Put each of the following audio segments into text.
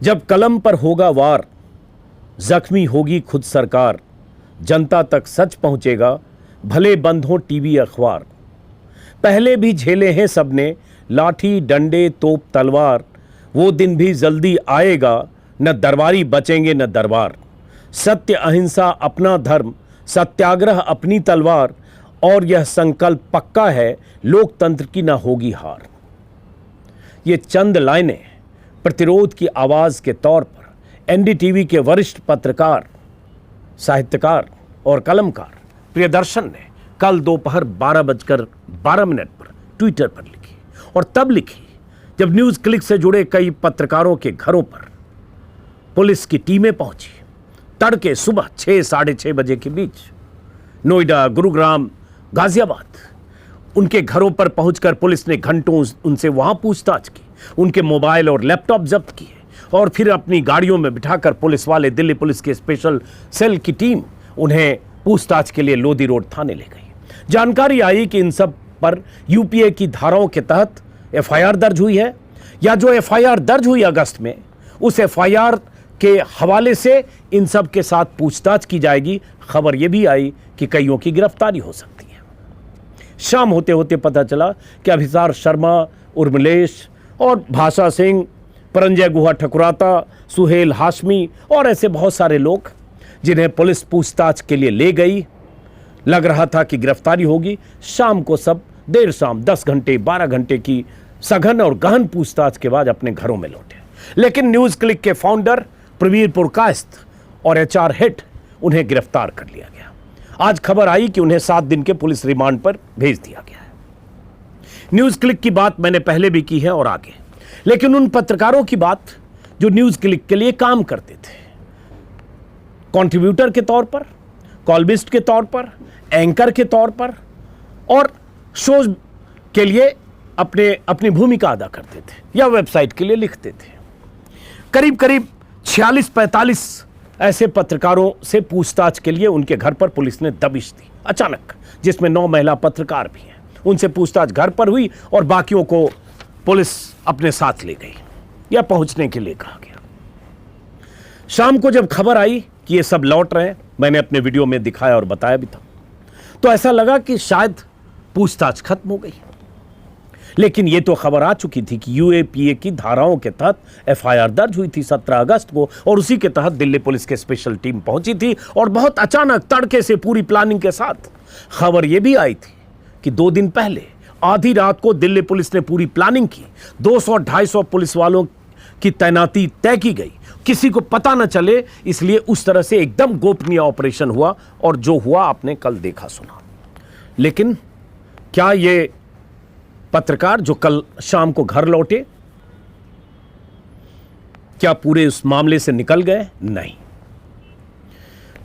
जब कलम पर होगा वार, जख्मी होगी खुद सरकार, जनता तक सच पहुंचेगा, भले बंद हो टीवी अखबार। पहले भी झेले हैं सबने लाठी डंडे तोप तलवार, वो दिन भी जल्दी आएगा, न दरबारी बचेंगे न दरबार। सत्य अहिंसा अपना धर्म, सत्याग्रह अपनी तलवार, और यह संकल्प पक्का है लोकतंत्र की न होगी हार। ये चंद लाइनें प्रतिरोध की आवाज के तौर पर एनडीटीवी के वरिष्ठ पत्रकार, साहित्यकार और कलमकार प्रियदर्शन ने कल दोपहर 12:12 पर ट्विटर पर लिखी, और तब लिखी जब न्यूज़ क्लिक से जुड़े कई पत्रकारों के घरों पर पुलिस की टीमें पहुंची। तड़के सुबह 6 साढ़े 6 बजे के बीच नोएडा, गुरुग्राम, गाजियाबाद उनके घरों पर पहुंचकर पुलिस ने घंटों उनसे वहां पूछताछ की, उनके मोबाइल और लैपटॉप जब्त किए, और फिर अपनी गाड़ियों में बिठाकर पुलिस वाले, दिल्ली पुलिस के स्पेशल सेल की टीम उन्हें पूछताछ के लिए लोधी रोड थाने ले गई। जानकारी आई कि इन सब पर यूपीए की धाराओं के तहत एफआईआर दर्ज हुई है, या जो एफआईआर दर्ज हुई अगस्त में, उस एफआईआर के हवाले से इन सब के साथ पूछताछ की जाएगी। खबर यह भी आई कि कईयों की गिरफ्तारी हो सकती है। शाम होते होते पता चला कि अभिसार शर्मा, उर्मिलेश और भाषा सिंह, परंजय गुहा ठकुराता, सुहेल हाशमी और ऐसे बहुत सारे लोग जिन्हें पुलिस पूछताछ के लिए ले गई, लग रहा था कि गिरफ्तारी होगी, शाम को सब देर शाम 10 घंटे 12 घंटे की सघन और गहन पूछताछ के बाद अपने घरों में लौटे। लेकिन न्यूज़ क्लिक के फाउंडर प्रवीर पुरकायस्थ और एचआर हेड उन्हें गिरफ्तार कर लिया गया। आज खबर आई कि उन्हें 7 दिन के पुलिस रिमांड पर भेज दिया गया है। न्यूज़ क्लिक की बात मैंने पहले भी की है और आगे, लेकिन उन पत्रकारों की बात जो न्यूज़ क्लिक के लिए काम करते थे, कंट्रीब्यूटर के तौर पर, कॉलमिस्ट के तौर पर, एंकर के तौर पर, और शोज के लिए अपनी भूमिका अदा करते थे या वेबसाइट के लिए लिखते थे। करीब करीब 46-45 ऐसे पत्रकारों से पूछताछ के लिए उनके घर पर पुलिस ने दबिश दी अचानक, जिसमें 9 महिला पत्रकार भी हैं। उनसे पूछताछ घर पर हुई और बाकियों को पुलिस अपने साथ ले गई या पहुंचने के लिए कहा गया। शाम को जब खबर आई कि ये सब लौट रहे हैं, मैंने अपने वीडियो में दिखाया और बताया भी था, तो ऐसा लगा कि शायद पूछताछ खत्म हो गई। लेकिन यह तो खबर आ चुकी थी कि यूएपीए की धाराओं के तहत एफआईआर दर्ज हुई थी 17 अगस्त को, और उसी के तहत दिल्ली पुलिस के स्पेशल टीम पहुंची थी, और बहुत अचानक तड़के से पूरी प्लानिंग के साथ। खबर यह भी आई थी कि 2 दिन पहले आधी रात को दिल्ली पुलिस ने पूरी प्लानिंग की, 200-250 पुलिस वालों की तैनाती तय की गई, किसी को पता न चले, इसलिए उस तरह से एकदम गोपनीय ऑपरेशन हुआ, और जो हुआ आपने कल देखा सुना। लेकिन क्या ये पत्रकार जो कल शाम को घर लौटे, क्या पूरे उस मामले से निकल गए? नहीं।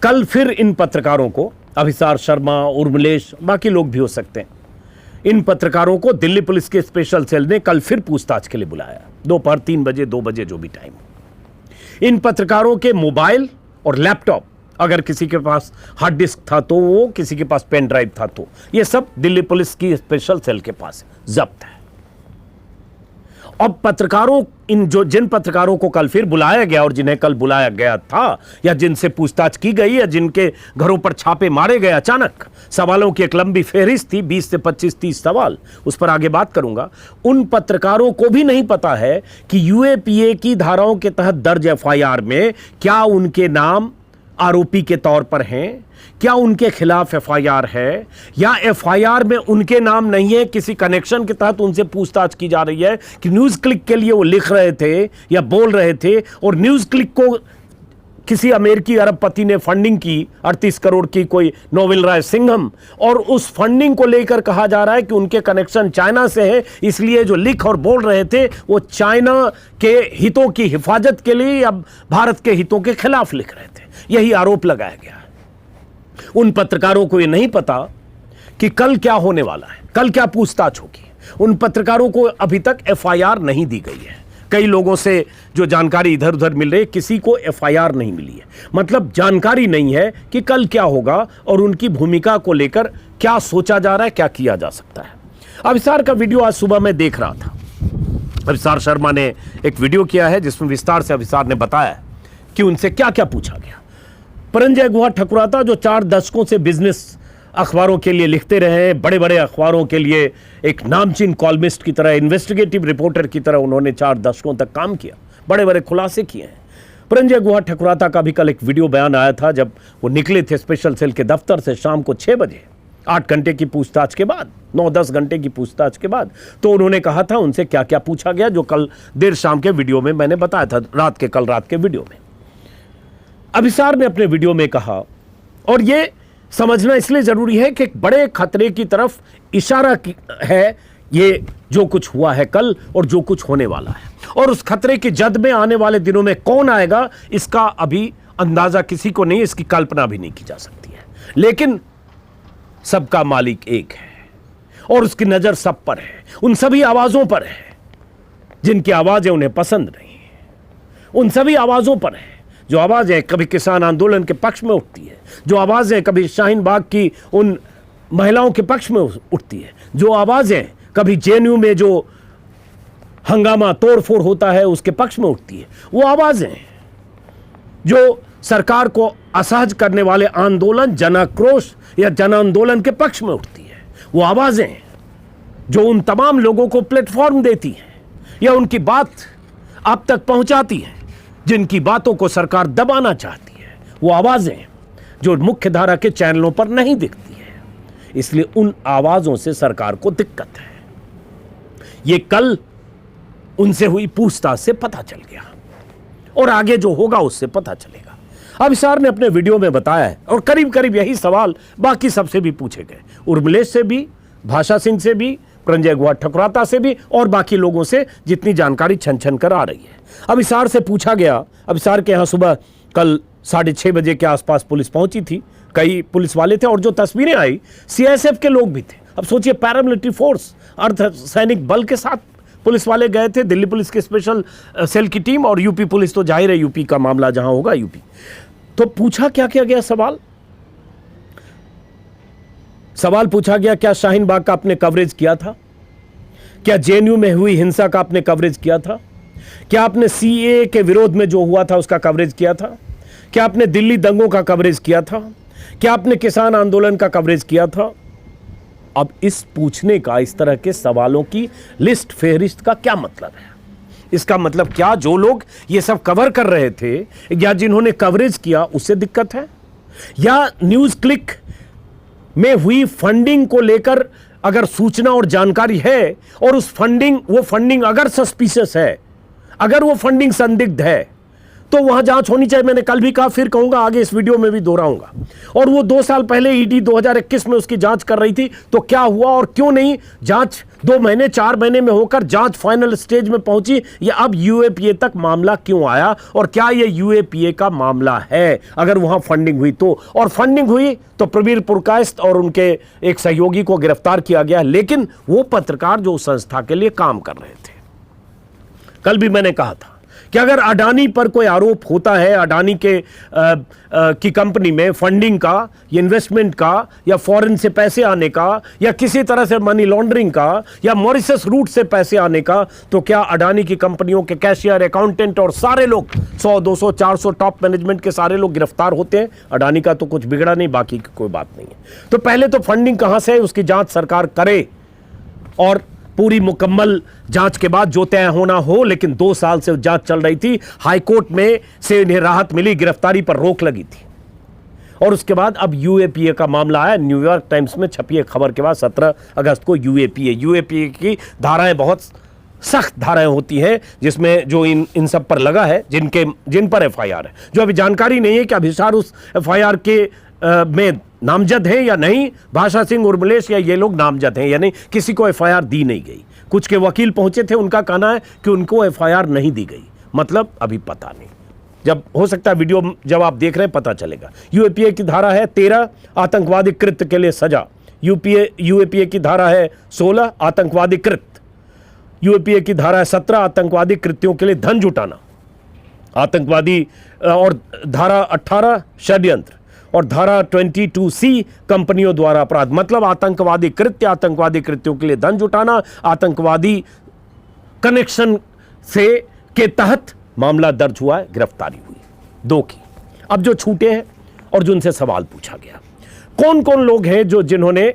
कल फिर इन पत्रकारों को, अभिसार शर्मा, उर्मिलेश, बाकी लोग भी हो सकते हैं, इन पत्रकारों को दिल्ली पुलिस के स्पेशल सेल ने कल फिर पूछताछ के लिए बुलाया, दोपहर 3 बजे 2 बजे जो भी टाइम। इन पत्रकारों के मोबाइल और लैपटॉप, अगर किसी के पास हार्ड डिस्क था तो वो, किसी के पास पेन ड्राइव था तो, ये सब दिल्ली पुलिस की स्पेशल सेल के पास जब्त है। अब पत्रकारों, जिन पत्रकारों को कल फिर बुलाया गया और जिन्हें कल बुलाया गया था, या जिनसे पूछताछ की गई, या जिनके घरों पर छापे मारे गए अचानक, सवालों की एक लंबी फेहरिस्त थी, 20 से 25-30 सवाल, उस पर आगे बात करूंगा। उन पत्रकारों को भी नहीं पता है कि यूएपीए की धाराओं के तहत दर्ज एफआईआर में क्या उनके नाम आरोपी के तौर पर हैं, क्या उनके खिलाफ एफआईआर है, या एफआईआर में उनके नाम नहीं है, किसी कनेक्शन के तहत उनसे पूछताछ की जा रही है कि न्यूज़ क्लिक के लिए वो लिख रहे थे या बोल रहे थे, और न्यूज़ क्लिक को किसी अमेरिकी अरबपति ने फंडिंग की 38 करोड़ की, कोई नोवेल राय सिंघम, और उस फंडिंग को लेकर कहा जा रहा है कि उनके कनेक्शन चाइना से है, इसलिए जो लिख और बोल रहे थे वो चाइना के हितों की हिफाजत के लिए या भारत के हितों के खिलाफ लिख रहे थे। यही आरोप लगाया गया है। उन पत्रकारों को ये नहीं पता कि कल क्या होने वाला है, कल क्या पूछताछ होगी। उन पत्रकारों को अभी तक एफआईआर नहीं दी गई है। कई लोगों से जो जानकारी इधर उधर मिल रही है, किसी को एफआईआर नहीं मिली है, मतलब जानकारी नहीं है कि कल क्या होगा और उनकी भूमिका को लेकर क्या सोचा जा रहा है, क्या किया जा सकता है। अभिसार का वीडियो आज सुबह मैं देख रहा था, अभिसार शर्मा ने एक वीडियो किया है जिसमें विस्तार से अभिसार ने बताया कि उनसे क्या क्या पूछा गया। परंजय गुहा ठकुराता जो 4 दशकों से बिजनेस अखबारों के लिए लिखते रहे, बड़े बड़े अखबारों के लिए एक नामचीन कॉलमिस्ट की तरह, इन्वेस्टिगेटिव रिपोर्टर की तरह उन्होंने 4 दशकों तक काम किया, बड़े बड़े खुलासे किए हैं। परंजय गुहा ठकुराता का भी कल एक वीडियो बयान आया था जब वो निकले थे स्पेशल सेल के दफ्तर से शाम को 6 बजे, 8 घंटे की पूछताछ के बाद, 9-10 घंटे की पूछताछ के बाद। तो उन्होंने कहा था उनसे क्या क्या पूछा गया, जो कल देर शाम के वीडियो में मैंने बताया था, कल रात के वीडियो में। अभिसार ने अपने वीडियो में कहा, और ये समझना इसलिए जरूरी है कि एक बड़े खतरे की तरफ इशारा है ये जो कुछ हुआ है कल और जो कुछ होने वाला है, और उस खतरे की जद में आने वाले दिनों में कौन आएगा इसका अभी अंदाजा किसी को नहीं, इसकी कल्पना भी नहीं की जा सकती है। लेकिन सबका मालिक एक है और उसकी नजर सब पर है, उन सभी आवाजों पर है जिनकी आवाजें उन्हें पसंद नहीं है, उन सभी आवाजों पर है जो आवाजें कभी किसान आंदोलन के पक्ष में उठती है, जो आवाजें कभी शाहीन बाग की उन महिलाओं के पक्ष में उठती है, जो आवाजें कभी जेएनयू में जो हंगामा तोड़फोड़ होता है उसके पक्ष में उठती है, वो आवाजें जो सरकार को असहज करने वाले आंदोलन, जनाक्रोश या जन आंदोलन के पक्ष में उठती है, वो आवाजें जो उन तमाम लोगों को प्लेटफॉर्म देती हैं या उनकी बात आप तक पहुंचाती हैं जिनकी बातों को सरकार दबाना चाहती है, वो आवाजें जो मुख्य धारा के चैनलों पर नहीं दिखती है। इसलिए उन आवाजों से सरकार को दिक्कत है। ये कल उनसे हुई पूछताछ से पता चल गया और आगे जो होगा उससे पता चलेगा। अभिसार ने अपने वीडियो में बताया है और करीब करीब यही सवाल बाकी सबसे भी पूछे गए, उर्मिलेश से भी, भाषा सिंह से भी, परंजय गुहा ठकुराता से भी और बाकी लोगों से जितनी जानकारी छन छन कर आ रही है। अभिसार से पूछा गया, अभिसार के यहाँ सुबह कल 6:30 बजे के आसपास पुलिस पहुंची थी, कई पुलिस वाले थे और जो तस्वीरें आई सीआईएसएफ के लोग भी थे। अब सोचिए पैरामिलिट्री फोर्स, अर्धसैनिक बल के साथ पुलिस वाले गए थे, दिल्ली पुलिस के स्पेशल सेल की टीम और यूपी पुलिस, तो जाहिर है यूपी का मामला जहां होगा यूपी। तो पूछा क्या किया गया, सवाल पूछा गया, क्या शाहीन बाग का आपने कवरेज किया था? क्या जेएनयू में हुई हिंसा का आपने कवरेज किया था? क्या आपने सीएए के विरोध में जो हुआ था उसका कवरेज किया था? क्या आपने दिल्ली दंगों का कवरेज किया था? क्या आपने किसान आंदोलन का कवरेज किया था? अब इस पूछने का, इस तरह के सवालों की लिस्ट फेहरिस्त का क्या मतलब है? इसका मतलब क्या जो लोग ये सब कवर कर रहे थे या जिन्होंने कवरेज किया उससे दिक्कत है, या न्यूज क्लिक में हुई फंडिंग को लेकर अगर सूचना और जानकारी है और उस वो फंडिंग अगर सस्पिशियस है, अगर वो फंडिंग संदिग्ध है तो वहां जांच होनी चाहिए। मैंने कल भी कहा, फिर कहूंगा, आगे इस वीडियो में भी दोहराऊंगा। और वो 2 साल पहले ईडी 2021 में उसकी जांच कर रही थी, तो क्या हुआ और क्यों नहीं जांच 2 महीने 4 महीने में होकर जांच फाइनल स्टेज में पहुंची, या अब यूएपीए तक मामला क्यों आया, और क्या ये यूएपीए का मामला है अगर वहां फंडिंग हुई तो? और फंडिंग हुई तो प्रवीर पुरकायस्थ और उनके एक सहयोगी को गिरफ्तार किया गया, लेकिन वो पत्रकार जो उस संस्था के लिए काम कर रहे थे। कल भी मैंने कहा था कि अगर अडानी पर कोई आरोप होता है, अडानी के की कंपनी में फंडिंग का, इन्वेस्टमेंट का, या फॉरेन से पैसे आने का, या किसी तरह से मनी लॉन्ड्रिंग का, या मॉरिशस रूट से पैसे आने का, तो क्या अडानी की कंपनियों के कैशियर, अकाउंटेंट और सारे लोग 100, 200, 400 टॉप मैनेजमेंट के सारे लोग गिरफ्तार होते हैं? अडानी का तो कुछ बिगड़ा नहीं, बाकी की कोई बात नहीं है। तो पहले तो फंडिंग कहां से है उसकी जांच सरकार करे और पूरी मुकम्मल जांच के बाद जो तय होना हो। लेकिन 2 साल से जांच चल रही थी, हाईकोर्ट में से इन्हें राहत मिली, गिरफ्तारी पर रोक लगी थी, और उसके बाद अब यूएपीए का मामला आया। न्यूयॉर्क टाइम्स में छपी एक खबर के बाद 17 अगस्त को यूएपीए की धाराएं, बहुत सख्त धाराएं होती हैं जिसमें जो इन सब पर लगा है, जिन पर एफआईआर है। जो अभी जानकारी नहीं है कि अभिसार उस एफआईआर के में नामजद है या नहीं, भाषा सिंह, उर्मिलेश या ये लोग नामजद हैं या नहीं, किसी को एफआईआर दी नहीं गई। कुछ के वकील पहुंचे थे, उनका कहना है कि उनको एफआईआर नहीं दी गई, मतलब अभी पता नहीं। जब हो सकता है वीडियो जब आप देख रहे हैं पता चलेगा। यूएपीए की धारा है 13, आतंकवादी कृत्य के लिए सजा। यूएपीए की धारा है 16, आतंकवादी कृत्य। यूएपीए की धारा है 17, आतंकवादी कृत्यों के लिए धन जुटाना। आतंकवादी और धारा 18, षड्यंत्र, और धारा 22C कंपनियों द्वारा अपराध, मतलब आतंकवादी कृत्य, आतंकवादी कृत्यों के लिए धन जुटाना, आतंकवादी कनेक्शन से के तहत मामला दर्ज हुआ है, गिरफ्तारी हुई 2 की। अब जो छूटे हैं और जिनसे सवाल पूछा गया, कौन कौन लोग हैं जो जिन्होंने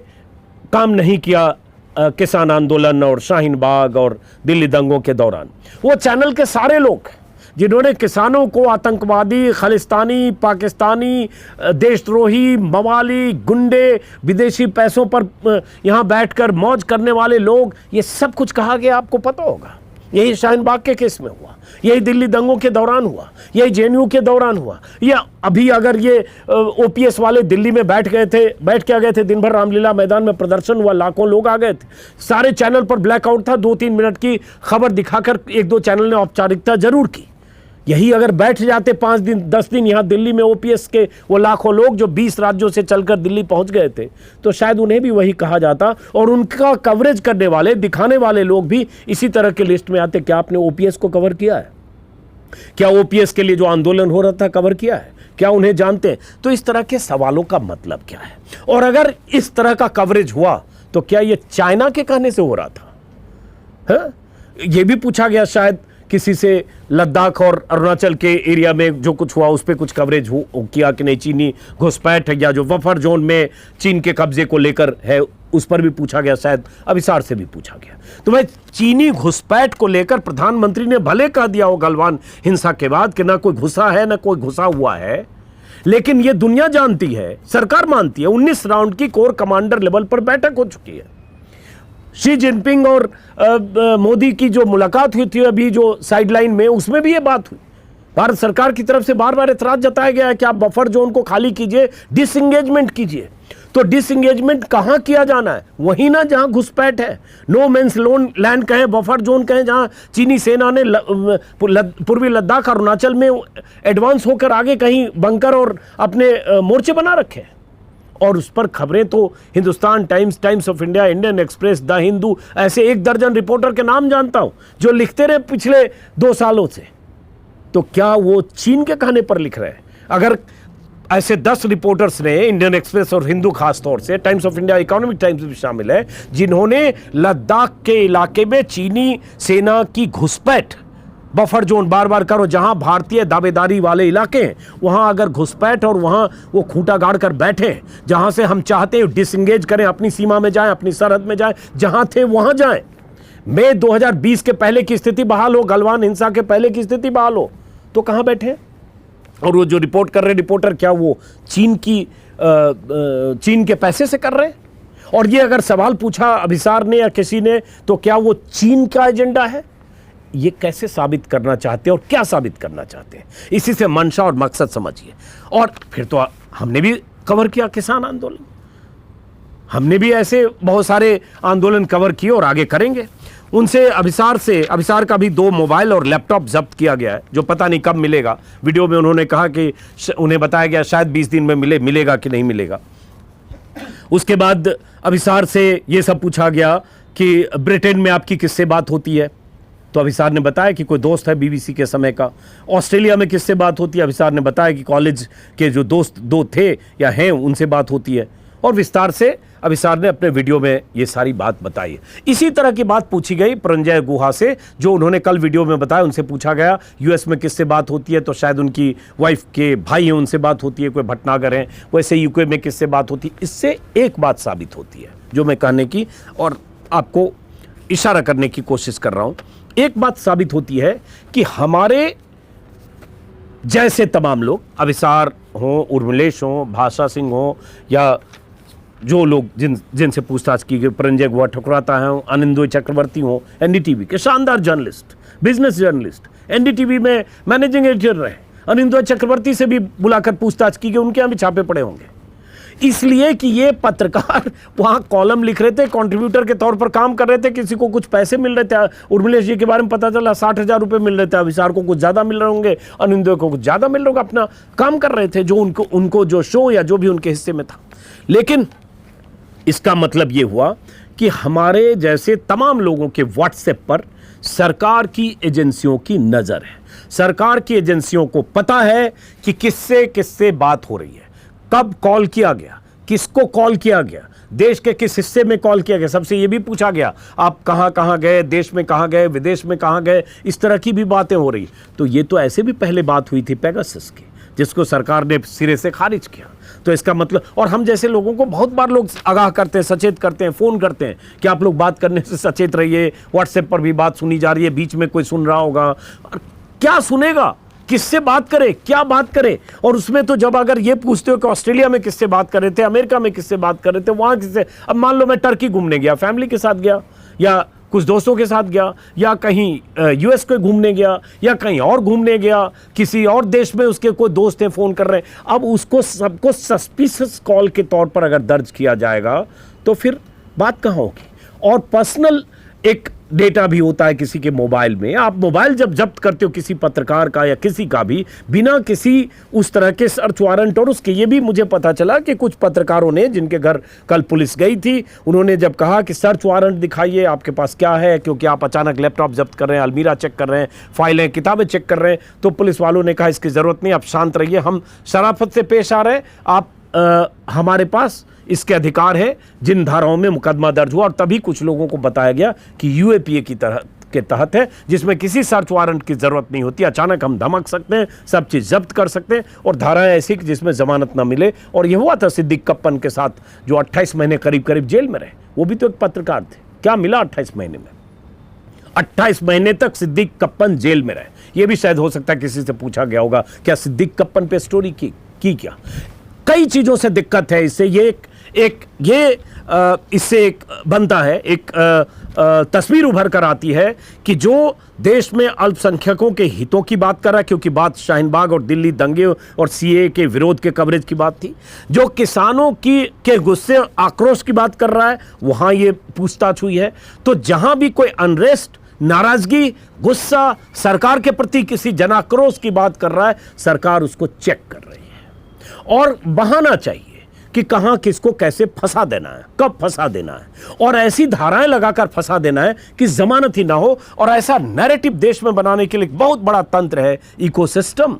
काम नहीं किया किसान आंदोलन और शाहीन बाग और दिल्ली दंगों के दौरान? वो चैनल के सारे लोग जिन्होंने किसानों को आतंकवादी, खालिस्तानी, पाकिस्तानी, देशद्रोही, मवाली, गुंडे, विदेशी पैसों पर यहां बैठकर मौज करने वाले लोग, ये सब कुछ कहा गया, आपको पता होगा। यही शाहीन बाग के केस में हुआ, यही दिल्ली दंगों के दौरान हुआ, यही जेएनयू के दौरान हुआ, या अभी अगर ये ओपीएस वाले दिल्ली में बैठ के आ गए थे, दिन भर रामलीला मैदान में प्रदर्शन हुआ, लाखों लोग आ गए थे, सारे चैनल पर ब्लैकआउट था, 2-3 मिनट की खबर दिखाकर 1-2 चैनल ने औपचारिकता जरूर की। यही अगर बैठ जाते 5 दिन 10 दिन यहां दिल्ली में ओपीएस के वो लाखों लोग जो 20 राज्यों से चलकर दिल्ली पहुंच गए थे, तो शायद उन्हें भी वही कहा जाता और उनका कवरेज करने वाले, दिखाने वाले लोग भी इसी तरह के लिस्ट में आते। क्या आपने ओपीएस को कवर किया है? क्या ओपीएस के लिए जो आंदोलन हो रहा था कवर किया है? क्या उन्हें जानते हैं? तो इस तरह के सवालों का मतलब क्या है? और अगर इस तरह का कवरेज हुआ तो क्या यह चाइना के कहने से हो रहा था? है? यह भी पूछा गया शायद किसी से, लद्दाख और अरुणाचल के एरिया में जो कुछ हुआ उस पर कुछ कवरेज किया कि नहीं? चीनी घुसपैठ या जो बफर जोन में चीन के कब्जे को लेकर है उस पर भी पूछा गया, शायद अभिसार से भी पूछा गया। तो भाई चीनी घुसपैठ को लेकर प्रधानमंत्री ने भले कह दिया हो गलवान हिंसा के बाद कि ना कोई घुसा है ना कोई घुसा हुआ है, लेकिन यह दुनिया जानती है, सरकार मानती है, 19 राउंड की कोर कमांडर लेवल पर बैठक हो चुकी है। शी जिनपिंग और मोदी की जो मुलाकात हुई थी अभी जो साइडलाइन में, उसमें भी ये बात हुई। भारत सरकार की तरफ से बार बार एतराज जताया गया है कि आप बफर जोन को खाली कीजिए, डिसएंगेजमेंट कीजिए। तो डिसएंगेजमेंट कहां किया जाना है? वहीं ना जहां घुसपैठ है, नो मेंस लैंड कहें, बफर जोन कहें, जहां चीनी सेना ने पूर्वी लद्दाख, अरुणाचल में एडवांस होकर आगे कहीं बंकर और अपने मोर्चे बना रखे हैं। और उस पर खबरें तो Hindustan times, times of India, Indian express, the Hindu, ऐसे 1 दर्जन रिपोर्टर के नाम जानता हूं जो लिखते रहे पिछले 2 सालों से। तो क्या वो चीन के कहने पर लिख रहे हैं? अगर ऐसे 10 रिपोर्टर्स ने, इंडियन एक्सप्रेस और हिंदू खास तौर से, times of India, economic times भी शामिल है, जिन्होंने लद्दाख के इलाके में चीनी सेना की घुसपैठ, बफर जोन बार बार करो, जहां भारतीय दावेदारी वाले इलाके हैं वहां अगर घुसपैठ और वहां वो खूंटा गाड़ कर बैठे, जहां से हम चाहते हैं डिसएंगेज करें, अपनी सीमा में जाएं, अपनी सरहद में जाएं, जहां थे वहां जाएं। मई 2020 के पहले की स्थिति बहाल हो, गलवान हिंसा के पहले की स्थिति बहाल हो, तो कहां बैठे? और वो जो रिपोर्ट कर रहे रिपोर्टर, क्या वो चीन के पैसे से कर रहे हैं? और ये अगर सवाल पूछा अभिसार ने या किसी ने, तो क्या वो चीन का एजेंडा है? ये कैसे साबित करना चाहते हैं और क्या साबित करना चाहते हैं? इसी से मंशा और मकसद समझिए। और फिर तो हमने भी कवर किया किसान आंदोलन, हमने भी ऐसे बहुत सारे आंदोलन कवर किए और आगे करेंगे। उनसे अभिसार का भी 2 मोबाइल और लैपटॉप जब्त किया गया है, जो पता नहीं कब मिलेगा। वीडियो में उन्होंने कहा कि उन्हें बताया गया शायद 20 दिन में मिलेगा कि नहीं मिलेगा। उसके बाद अभिसार से यह सब पूछा गया कि ब्रिटेन में आपकी किससे बात होती है? तो अभिसार ने बताया कि कोई दोस्त है बीबीसी के समय का। ऑस्ट्रेलिया में किससे बात होती है? अभिसार ने बताया कि कॉलेज के जो दोस्त 2 थे या हैं उनसे बात होती है। और विस्तार से अभिसार ने अपने वीडियो में ये सारी बात बताई है। इसी तरह की बात पूछी गई परंजय गुहा से, जो उन्होंने कल वीडियो में बताया। उनसे पूछा गया यूएस में किससे बात होती है, तो शायद उनकी वाइफ के भाई हैं उनसे बात होती है, कोई भटनागर हैं। वैसे यूके में किससे बात होती है? इससे एक बात साबित होती है जो मैं कहने की और आपको इशारा करने की कोशिश कर रहा हूं। एक बात साबित होती है कि हमारे जैसे तमाम लोग, अभिसार हो, उर्मिलेश हो, भाषा सिंह हो, या जो लोग जिनसे पूछताछ की गई, परंजय गुहा ठकुराता है, आनंदोई चक्रवर्ती हो, एनडीटीवी के शानदार जर्नलिस्ट, बिजनेस जर्नलिस्ट, एनडीटीवी में मैनेजिंग एडिटर रहे, आनंदोई चक्रवर्ती से भी बुलाकर पूछताछ की गई, उनके यहाँ भी छापे पड़े होंगे। इसलिए कि ये पत्रकार वहां कॉलम लिख रहे थे, कंट्रीब्यूटर के तौर पर काम कर रहे थे, किसी को कुछ पैसे मिल रहे थे। उर्मिलेश जी के बारे में पता चला 60,000 रुपये मिल रहे थे, अभिसार को कुछ ज़्यादा मिल रहे होंगे, अनिंदोय को कुछ ज़्यादा मिल रहे होंगे। अपना काम कर रहे थे जो उनको जो शो या जो भी उनके हिस्से में था। लेकिन इसका मतलब ये हुआ कि हमारे जैसे तमाम लोगों के व्हाट्सएप पर सरकार की एजेंसियों की नज़र है। सरकार की एजेंसियों को पता है कि किससे किससे बात हो रही है, कब कॉल किया गया, किसको कॉल किया गया, देश के किस हिस्से में कॉल किया गया, सबसे ये भी पूछा गया आप कहाँ कहाँ गए, देश में कहाँ गए, विदेश में कहाँ गए, इस तरह की भी बातें हो रही। तो ये तो ऐसे भी पहले बात हुई थी पेगासस की, जिसको सरकार ने सिरे से खारिज किया। तो इसका मतलब, और हम जैसे लोगों को बहुत बार लोग आगाह करते हैं, सचेत करते हैं, फ़ोन करते हैं कि आप लोग बात करने से सचेत रहिए, व्हाट्सएप पर भी बात सुनी जा रही है, बीच में कोई सुन रहा होगा, क्या सुनेगा, किससे बात करे, क्या बात करे। और उसमें तो जब अगर ये पूछते हो कि ऑस्ट्रेलिया में किससे बात कर रहे थे, अमेरिका में किससे बात कर रहे थे, वहाँ किससे, अब मान लो मैं टर्की घूमने गया, फैमिली के साथ गया या कुछ दोस्तों के साथ गया या कहीं यूएस को घूमने गया या कहीं और घूमने गया, किसी और देश में उसके कोई दोस्त हैं फ़ोन कर रहे हैं, अब उसको सबको सस्पिशियस कॉल के तौर पर अगर दर्ज किया जाएगा तो फिर बात कहाँ होगी। और पर्सनल एक डेटा भी होता है किसी के मोबाइल में। आप मोबाइल जब जब्त करते हो किसी पत्रकार का या किसी का भी, बिना किसी उस तरह के सर्च वारंट, और उसके ये भी मुझे पता चला कि कुछ पत्रकारों ने, जिनके घर कल पुलिस गई थी, उन्होंने जब कहा कि सर्च वारंट दिखाइए आपके पास क्या है, क्योंककि आप अचानक लैपटॉप जब्त कर रहे हैं, अलमीरा चेक कर रहे हैं, फाइलें किताबें चेक कर रहे हैं, तो पुलिस वालों ने कहा इसकी ज़रूरत नहीं, आप शांत रहिए, हम शराफत से पेश आ रहे हैं, आप हमारे पास इसके अधिकार है जिन धाराओं में मुकदमा दर्ज हुआ। और तभी कुछ लोगों को बताया गया कि यूएपीए की तरह के तहत है, जिसमें किसी सर्च वारंट की जरूरत नहीं होती, अचानक हम धमक सकते हैं, सब चीज़ जब्त कर सकते हैं, और धाराएं ऐसी कि जिसमें जमानत ना मिले। और ये हुआ था सिद्दीक कप्पन के साथ, जो 28 महीने करीब करीब जेल में रहे, वो भी तो एक पत्रकार थे। क्या मिला 28 महीने में? 28 महीने तक सिद्दीक कप्पन जेल में रहे। ये भी शायद हो सकता है किसी से पूछा गया होगा क्या सिद्दीक कप्पन पे स्टोरी की क्या। कई चीज़ों से दिक्कत है इससे। इससे एक बनता है, एक तस्वीर उभर कर आती है कि जो देश में अल्पसंख्यकों के हितों की बात कर रहा है, क्योंकि बात शाहीन बाग और दिल्ली दंगे और सीए के विरोध के कवरेज की बात थी, जो किसानों के गुस्से आक्रोश की बात कर रहा है, वहां ये पूछताछ हुई है। तो जहां भी कोई अनरेस्ट, नाराजगी, गुस्सा, सरकार के प्रति किसी जनाक्रोश की बात कर रहा है, सरकार उसको चेक कर रही है और बहाना चाहिए कि कहां किसको कैसे फंसा देना है, कब फंसा देना है, और ऐसी धाराएं लगाकर फंसा देना है कि जमानत ही ना हो। और ऐसा नैरेटिव देश में बनाने के लिए बहुत बड़ा तंत्र है, इकोसिस्टम,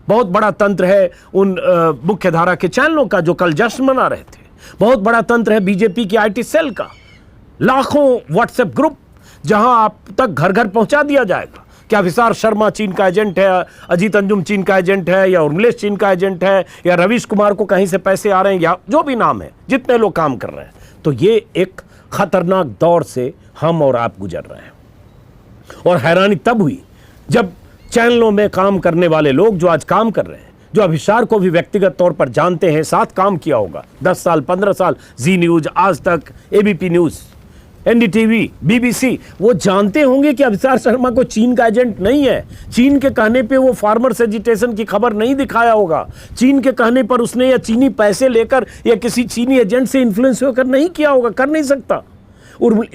बहुत बड़ा तंत्र है उन मुख्य धारा के चैनलों का जो कल जश्न मना रहे थे, बहुत बड़ा तंत्र है बीजेपी की आईटी सेल का, लाखों व्हाट्सएप ग्रुप जहां आप तक घर घर पहुंचा दिया जाएगा। क्या विशाल शर्मा चीन का एजेंट है, अजीत अंजुम चीन का एजेंट है, या उर्मिलेश चीन का एजेंट है, या रवीश कुमार को कहीं से पैसे आ रहे हैं, या जो भी नाम है, जितने लोग काम कर रहे हैं। तो ये एक खतरनाक दौर से हम और आप गुजर रहे हैं। और हैरानी तब हुई जब चैनलों में काम करने वाले लोग जो आज काम कर रहे हैं, जो अभिसार को भी व्यक्तिगत तौर पर जानते हैं, साथ काम किया होगा 10 साल 15 साल, जी न्यूज, आज तक, एबीपी न्यूज, एनडीटीवी, बीबीसी, वो जानते होंगे कि अभिसार शर्मा को चीन का एजेंट नहीं है। चीन के कहने पे वो फार्मर्स एजिटेशन की खबर नहीं दिखाया होगा, चीन के कहने पर उसने या चीनी पैसे लेकर या किसी चीनी एजेंट से इन्फ्लुएंस होकर नहीं किया होगा, कर नहीं सकता।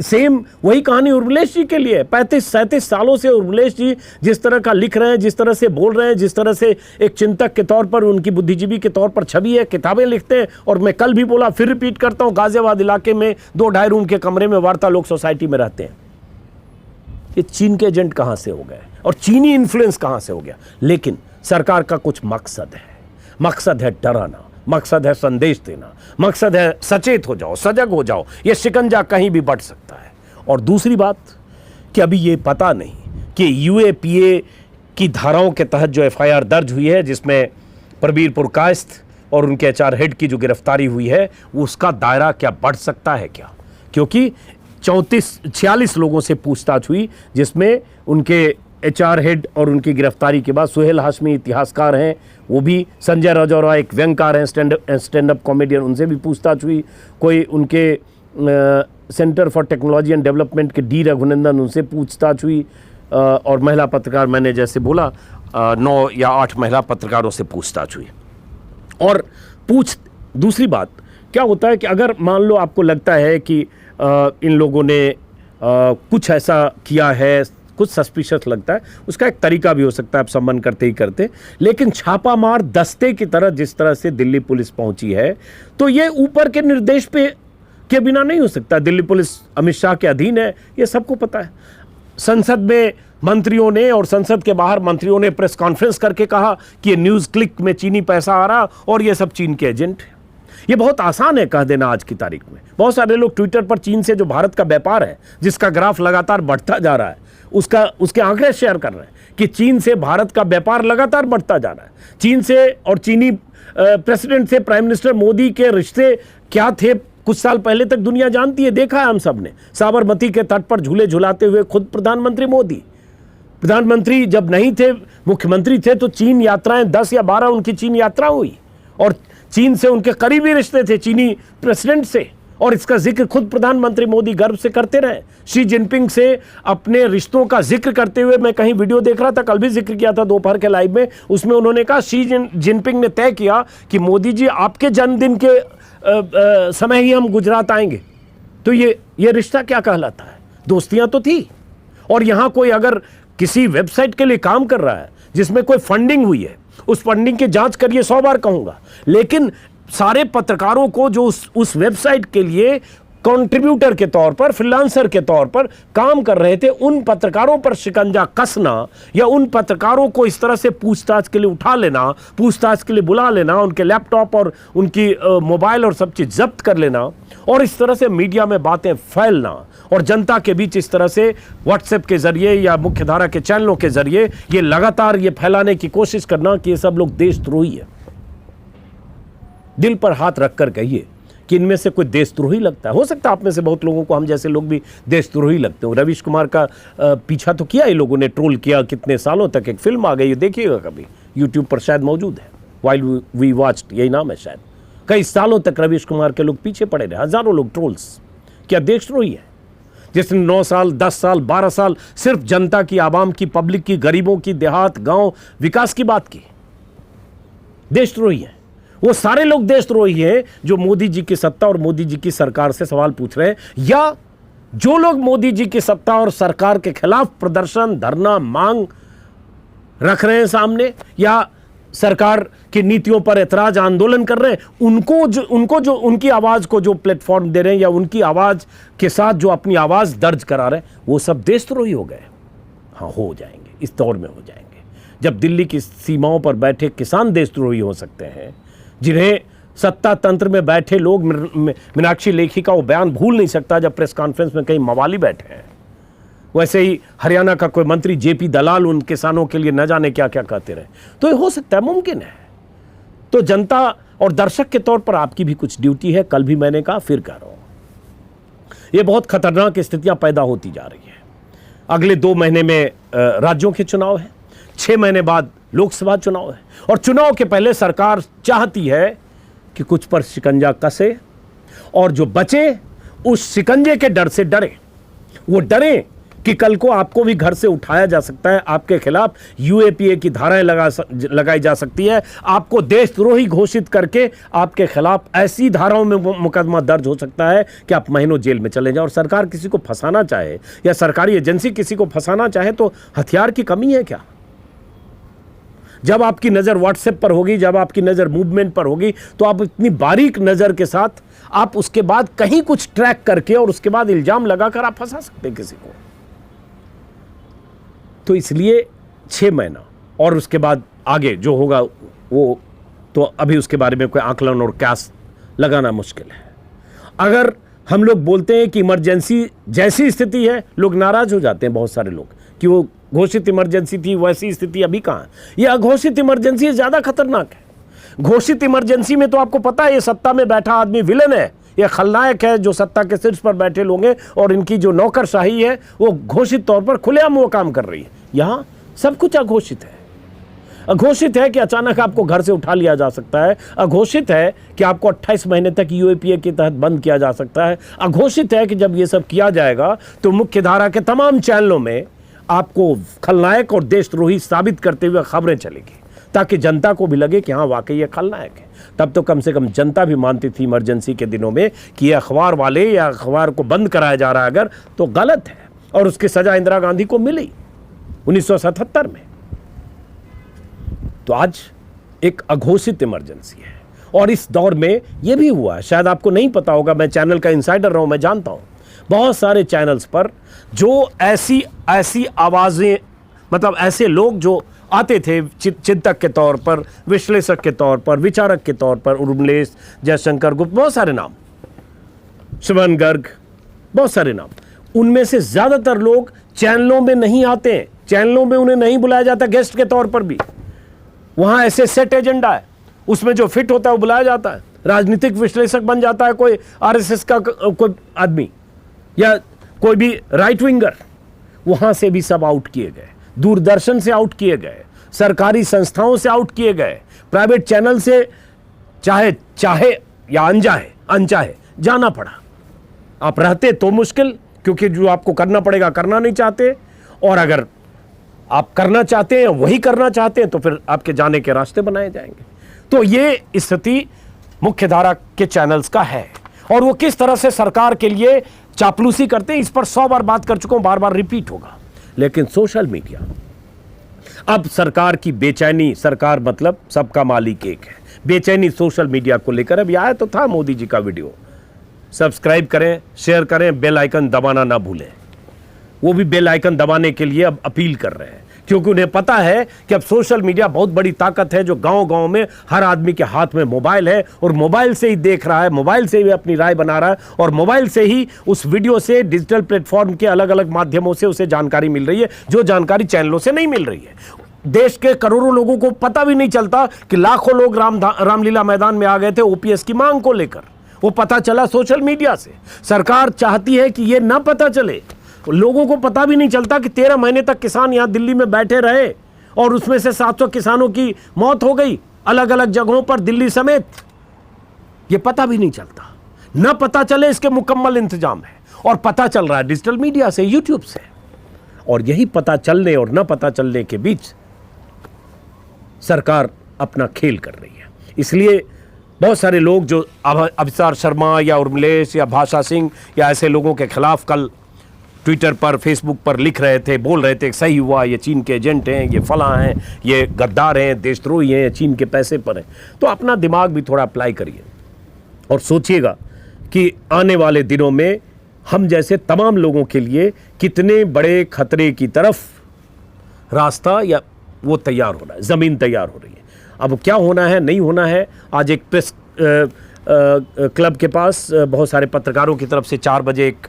सेम वही कहानी उर्मिलेश जी के लिए। 35-37 सालों से उर्मिलेश जी जिस तरह का लिख रहे हैं, जिस तरह से बोल रहे हैं, जिस तरह से एक चिंतक के तौर पर, उनकी बुद्धिजीवी के तौर पर छवि है, किताबें लिखते हैं। और मैं कल भी बोला, फिर रिपीट करता हूं, गाजियाबाद इलाके में 2-2.5 रूम के कमरे में वार्ता लोक सोसाइटी में रहते हैं। ये चीन के एजेंट कहां से हो गए और चीनी इन्फ्लुएंस कहां से हो गया? लेकिन सरकार का कुछ मकसद है, मकसद है डराना, मकसद है संदेश देना, मकसद है सचेत हो जाओ, सजग हो जाओ, ये शिकंजा कहीं भी बढ़ सकता है। और दूसरी बात कि अभी ये पता नहीं कि यूएपीए की धाराओं के तहत जो एफआईआर दर्ज हुई है, जिसमें प्रबीर पुरकायस्थ और उनके एचआर हेड की जो गिरफ्तारी हुई है, उसका दायरा क्या बढ़ सकता है क्या? क्योंकि 46 लोगों से पूछताछ हुई, जिसमें उनके एचआर हेड और उनकी गिरफ्तारी के बाद सुहेल हाशमी इतिहासकार हैं, वो भी, संजय राजौरा एक व्यंगकार हैं, स्टैंड अप कॉमेडियन, उनसे भी पूछताछ हुई। कोई उनके centre for technology and development के डी रघुनंदन, उनसे पूछताछ हुई। और महिला पत्रकार, मैंने जैसे बोला 9 या 8 महिला पत्रकारों से पूछताछ हुई। और दूसरी बात क्या होता है कि अगर मान लो आपको लगता है कि इन लोगों ने कुछ ऐसा किया है, कुछ सस्पिशियस लगता है, उसका एक तरीका भी हो सकता है, आप सम्मान करते ही करते, लेकिन छापामार दस्ते की तरह जिस तरह से दिल्ली पुलिस पहुंची है, तो ये ऊपर के निर्देश के बिना नहीं हो सकता। दिल्ली पुलिस अमित शाह के अधीन है, ये सबको पता है। संसद में मंत्रियों ने और संसद के बाहर मंत्रियों ने प्रेस कॉन्फ्रेंस करके कहा कि ये न्यूज़ क्लिक में चीनी पैसा आ रहा और ये सब चीन के एजेंट हैं। ये बहुत आसान है कह देना आज की तारीख में। बहुत सारे लोग ट्विटर पर चीन से जो भारत का व्यापार है, जिसका ग्राफ लगातार बढ़ता जा रहा है, उसके आंकड़े शेयर कर रहे हैं कि चीन से भारत का व्यापार लगातार बढ़ता जा रहा है। चीन से और चीनी प्रेसिडेंट से प्राइम मिनिस्टर मोदी के रिश्ते क्या थे कुछ साल पहले तक दुनिया जानती है, देखा है हम सब ने। साबरमती के तट पर झूले झुलाते हुए खुद प्रधानमंत्री मोदी, प्रधानमंत्री जब नहीं थे, मुख्यमंत्री थे, तो चीन यात्राएं 10 या 12 उनकी चीन यात्रा हुई और चीन से उनके करीबी रिश्ते थे चीनी प्रेसिडेंट से, और इसका जिक्र खुद प्रधानमंत्री मोदी गर्व से करते रहे। शी जिनपिंग से अपने रिश्तों का जिक्र करते हुए मैं कहीं वीडियो देख रहा था, कल भी जिक्र किया था दोपहर के लाइव में, उसमें उन्होंने कहा शी जिनपिंग ने तय किया कि मोदी जी आपके जन्मदिन के समय ही हम गुजरात आएंगे। तो ये रिश्ता क्या कहलाता है? दोस्तियां तो थी। और यहां कोई अगर किसी वेबसाइट के लिए काम कर रहा है जिसमें कोई फंडिंग हुई है, उस फंडिंग की जांच करिए, 100 बार कहूंगा, लेकिन सारे पत्रकारों को जो उस वेबसाइट के लिए कंट्रीब्यूटर के तौर पर, फ्रीलांसर के तौर पर काम कर रहे थे, उन पत्रकारों पर शिकंजा कसना या उन पत्रकारों को इस तरह से पूछताछ के लिए उठा लेना, पूछताछ के लिए बुला लेना, उनके लैपटॉप और उनकी मोबाइल और सब चीज जब्त कर लेना और इस तरह से मीडिया में बातें फैलना और जनता के बीच इस तरह से व्हाट्सएप के जरिए या मुख्यधारा के चैनलों के जरिए ये लगातार ये फैलाने की कोशिश करना कि ये सब लोग देशद्रोही है। दिल पर हाथ रखकर कहिए कि इनमें से कोई देशद्रोही लगता है। हो सकता है आप में से बहुत लोगों को हम जैसे लोग भी देशद्रोही लगते हो। रवीश कुमार का पीछा तो किया, ये लोगों ने ट्रोल किया कितने सालों तक। एक फिल्म आ गई, देखिएगा कभी, यूट्यूब पर शायद मौजूद है, वाइल वी वॉच्ड, यही नाम है शायद। कई सालों तक रवीश कुमार के लोग पीछे पड़े रहे, हजारों लोग ट्रोल्स। क्या देशद्रोही है जिसने 9 साल, 10 साल, 12 साल सिर्फ जनता की, आवाम की, पब्लिक की, गरीबों की, देहात, गांव विकास की बात की? देशद्रोही है वो सारे लोग। देशद्रोही हैं जो मोदी जी की सत्ता और मोदी जी की सरकार से सवाल पूछ रहे हैं, या जो लोग मोदी जी की सत्ता और सरकार के खिलाफ प्रदर्शन, धरना, मांग रख रहे हैं सामने, या सरकार की नीतियों पर ऐतराज, आंदोलन कर रहे हैं, उनको जो उनकी आवाज को जो प्लेटफॉर्म दे रहे हैं या उनकी आवाज के साथ जो अपनी आवाज दर्ज करा रहे हैं, वो सब देशद्रोही हो गए। हाँ, हो जाएंगे, इस दौर में हो जाएंगे। जब दिल्ली की सीमाओं पर बैठे किसान देशद्रोही हो सकते हैं, जिन्हें सत्ता तंत्र में बैठे लोग, मीनाक्षी लेखी का वो बयान भूल नहीं सकता जब प्रेस कॉन्फ्रेंस में कई मवाली बैठे हैं, वैसे ही हरियाणा का कोई मंत्री जेपी दलाल उन किसानों के लिए न जाने क्या क्या कहते रहे। तो ये हो सकता है, मुमकिन है। तो जनता और दर्शक के तौर पर आपकी भी कुछ ड्यूटी है। कल भी मैंने कहा, फिर कह रहा हूं, ये बहुत खतरनाक स्थितियां पैदा होती जा रही है। अगले 2 महीने में राज्यों के चुनाव है, 6 महीने बाद लोकसभा चुनाव है, और चुनाव के पहले सरकार चाहती है कि कुछ पर शिकंजा कसे और जो बचे उस शिकंजे के डर से डरे। वो डरे कि कल को आपको भी घर से उठाया जा सकता है, आपके खिलाफ यूएपीए की धाराएं लगाई जा सकती है, आपको देशद्रोही घोषित करके आपके खिलाफ ऐसी धाराओं में मुकदमा दर्ज हो सकता है कि आप महीनों जेल में चले जाओ। और सरकार किसी को फंसाना चाहे या सरकारी एजेंसी किसी को फंसाना चाहे तो हथियार की कमी है क्या? जब आपकी नजर व्हाट्सएप पर होगी, जब आपकी नजर मूवमेंट पर होगी, तो आप इतनी बारीक नजर के साथ आप उसके बाद कहीं कुछ ट्रैक करके और उसके बाद इल्जाम लगाकर आप फंसा सकते हैं किसी को। तो इसलिए 6 महीना और उसके बाद आगे जो होगा वो तो अभी उसके बारे में कोई आकलन और क्यास लगाना मुश्किल है। अगर हम लोग बोलते हैं कि इमरजेंसी जैसी स्थिति है, लोग नाराज हो जाते हैं, बहुत सारे लोग, कि वो घोषित इमरजेंसी थी, वैसी स्थिति अभी कहां है। ये अघोषित इमरजेंसी ज्यादा खतरनाक है। घोषित इमरजेंसी में तो आपको पता है ये सत्ता में बैठा आदमी विलेन है, ये खलनायक है जो सत्ता के शीर्ष पर बैठे लोग हैं, और इनकी जो नौकरशाही है वो घोषित तौर पर खुलेआम वो काम कर रही है। यहां सब कुछ अघोषित है। अघोषित है कि अचानक आपको घर से उठा लिया जा सकता है, अघोषित है कि आपको 28 महीने तक यूएपीए के तहत बंद किया जा सकता है, अघोषित है कि जब ये सब किया जाएगा तो मुख्य धारा के तमाम चैनलों में आपको खलनायक और देशद्रोही साबित करते हुए खबरें चलेगी, ताकि जनता को भी लगे कि हाँ वाकई ये खलनायक है। तब तो कम से कम जनता भी मानती थी इमरजेंसी के दिनों में कि ये अखबार वाले या अखबार को बंद कराया जा रहा है अगर, तो गलत है। और उसकी सजा इंदिरा गांधी को मिली 1977 में। तो आज एक अघोषित इमरजेंसी है, और इस दौर में यह भी हुआ है, शायद आपको नहीं पता होगा, मैं चैनल का इंसाइडर रहा हूं, मैं जानता हूं बहुत सारे चैनल्स पर जो ऐसी आवाजें, मतलब ऐसे लोग जो आते थे चिंतक के तौर पर, विश्लेषक के तौर पर, विचारक के तौर पर, उर्मिलेश, जयशंकर गुप्त, बहुत सारे नाम, श्रवण गर्ग, बहुत सारे नाम। उनमें से ज्यादातर लोग चैनलों में नहीं आते हैं, चैनलों में उन्हें नहीं बुलाया जाता गेस्ट के तौर पर भी। वहां ऐसे सेट एजेंडा है, उसमें जो फिट होता है वो बुलाया जाता है। राजनीतिक विश्लेषक बन जाता है कोई आरएसएस का कोई आदमी या कोई भी राइट विंगर, वहां से भी सब आउट किए गए। दूरदर्शन से आउट किए गए, सरकारी संस्थाओं से आउट किए गए, प्राइवेट चैनल से चाहे या अनचाहे जाना पड़ा। आप रहते तो मुश्किल, क्योंकि जो आपको करना पड़ेगा करना नहीं चाहते, और अगर आप करना चाहते हैं वही करना चाहते हैं तो फिर आपके जाने के रास्ते बनाए जाएंगे। तो ये स्थिति मुख्य धारा के चैनल्स का है, और वो किस तरह से सरकार के लिए चापलूसी करते हैं इस पर 100 बार बात कर चुका हूं, बार बार रिपीट होगा। लेकिन सोशल मीडिया, अब सरकार की बेचैनी, सरकार मतलब सबका मालिक एक है, बेचैनी सोशल मीडिया को लेकर। अब आया तो था मोदी जी का वीडियो, सब्सक्राइब करें, शेयर करें, बेल आइकन दबाना ना भूलें। वो भी बेल आइकन दबाने के लिए अब अपील कर रहे हैं, क्योंकि उन्हें पता है कि अब सोशल मीडिया बहुत बड़ी ताकत है, जो गांव-गांव में हर आदमी के हाथ में मोबाइल है, और मोबाइल से ही देख रहा है, मोबाइल से ही अपनी राय बना रहा है, और मोबाइल से ही उस वीडियो से डिजिटल प्लेटफॉर्म के अलग अलग माध्यमों से उसे जानकारी मिल रही है, जो जानकारी चैनलों से नहीं मिल रही है। देश के करोड़ों लोगों को पता भी नहीं चलता कि लाखों लोग रामलीला मैदान में आ गए थे ओपीएस की मांग को लेकर, वो पता चला सोशल मीडिया से। सरकार चाहती है कि ये ना पता चले, लोगों को पता भी नहीं चलता कि 13 महीने तक किसान यहां दिल्ली में बैठे रहे, और उसमें से 700 किसानों की मौत हो गई अलग अलग जगहों पर, दिल्ली समेत। ये पता भी नहीं चलता, ना पता चले इसके मुकम्मल इंतजाम है, और पता चल रहा है डिजिटल मीडिया से, यूट्यूब से। और यही पता चलने और ना पता चलने के बीच सरकार अपना खेल कर रही है। इसलिए बहुत सारे लोग जो अभिसार शर्मा या उर्मिलेश या भाषा सिंह या ऐसे लोगों के खिलाफ कल ट्विटर पर, फेसबुक पर लिख रहे थे, बोल रहे थे सही हुआ, ये चीन के एजेंट हैं, ये फलां हैं, ये गद्दार हैं, देशद्रोही हैं, चीन के पैसे पर हैं, तो अपना दिमाग भी थोड़ा अप्लाई करिए और सोचिएगा कि आने वाले दिनों में हम जैसे तमाम लोगों के लिए कितने बड़े खतरे की तरफ रास्ता या वो तैयार हो रहा है, ज़मीन तैयार हो रही है। अब क्या होना है, नहीं होना है। आज एक प्रेस क्लब के पास बहुत सारे पत्रकारों की तरफ से 4 बजे एक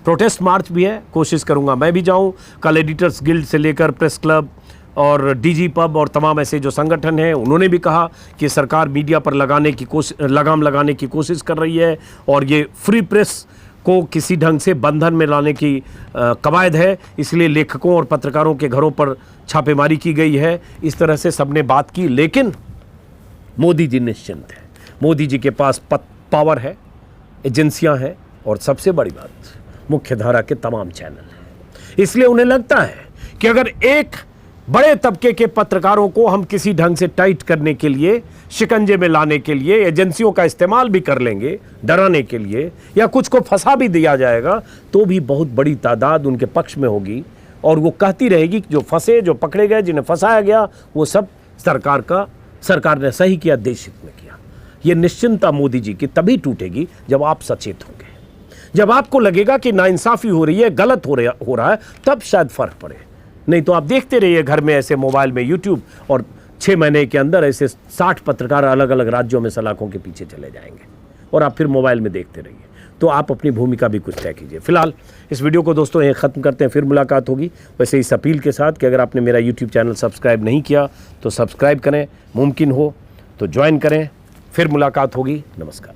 प्रोटेस्ट मार्च भी है, कोशिश करूंगा मैं भी जाऊं। कल एडिटर्स गिल्ड से लेकर प्रेस क्लब और डीजी पब और तमाम ऐसे जो संगठन हैं, उन्होंने भी कहा कि सरकार मीडिया पर लगाम लगाने की कोशिश कर रही है, और ये फ्री प्रेस को किसी ढंग से बंधन में लाने की कवायद है, इसलिए लेखकों और पत्रकारों के घरों पर छापेमारी की गई है। इस तरह से सबने बात की, लेकिन मोदी जी निश्चिंत हैं। मोदी जी के पास पावर है, एजेंसियां हैं, और सबसे बड़ी बात मुख्य धारा के तमाम चैनल हैं। इसलिए उन्हें लगता है कि अगर एक बड़े तबके के पत्रकारों को हम किसी ढंग से टाइट करने के लिए, शिकंजे में लाने के लिए एजेंसियों का इस्तेमाल भी कर लेंगे डराने के लिए, या कुछ को फंसा भी दिया जाएगा, तो भी बहुत बड़ी तादाद उनके पक्ष में होगी, और वो कहती रहेगी कि जो फंसे, जो पकड़े गए, जिन्हें फंसाया गया, वो सब सरकार ने सही किया, देश हित में किया। ये निश्चिंतता मोदी जी की तभी टूटेगी जब आप सचेत होंगे, जब आपको लगेगा कि नाइंसाफी हो रही है, गलत हो रहा है, तब शायद फर्क पड़े। नहीं तो आप देखते रहिए घर में ऐसे मोबाइल में यूट्यूब, और 6 महीने के अंदर ऐसे 60 पत्रकार अलग अलग राज्यों में सलाखों के पीछे चले जाएंगे, और आप फिर मोबाइल में देखते रहिए। तो आप अपनी भूमिका भी कुछ तय कीजिए। फिलहाल इस वीडियो को दोस्तों यहीं ख़त्म करते हैं, फिर मुलाकात होगी वैसे इस अपील के साथ कि अगर आपने मेरा यूट्यूब चैनल सब्सक्राइब नहीं किया तो सब्सक्राइब करें, मुमकिन हो तो ज्वाइन करें। फिर मुलाकात होगी। नमस्कार।